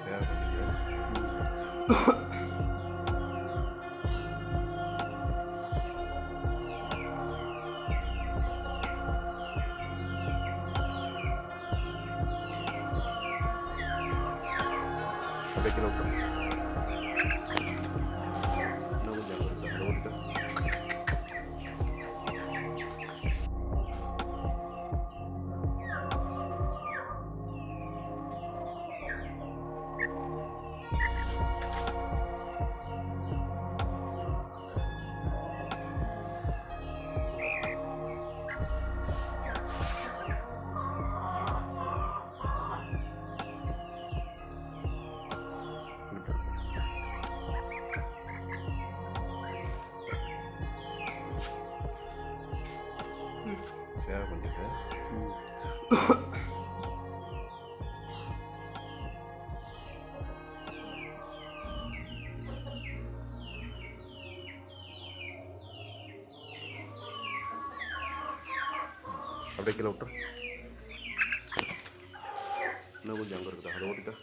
Share பண்ணிக்க. அப்படியே கீழே விட்டுரு. இன்னும் கொஞ்சம் அங்கே இருக்கு, அதை ஓட்டிட்டு. ஷேர் பண்ணிக்க. அப்படியே கீழே விட்டுரு. இன்னும் கொஞ்சம் அங்கே இருக்குதா, அதை ஓட்டிட்டா.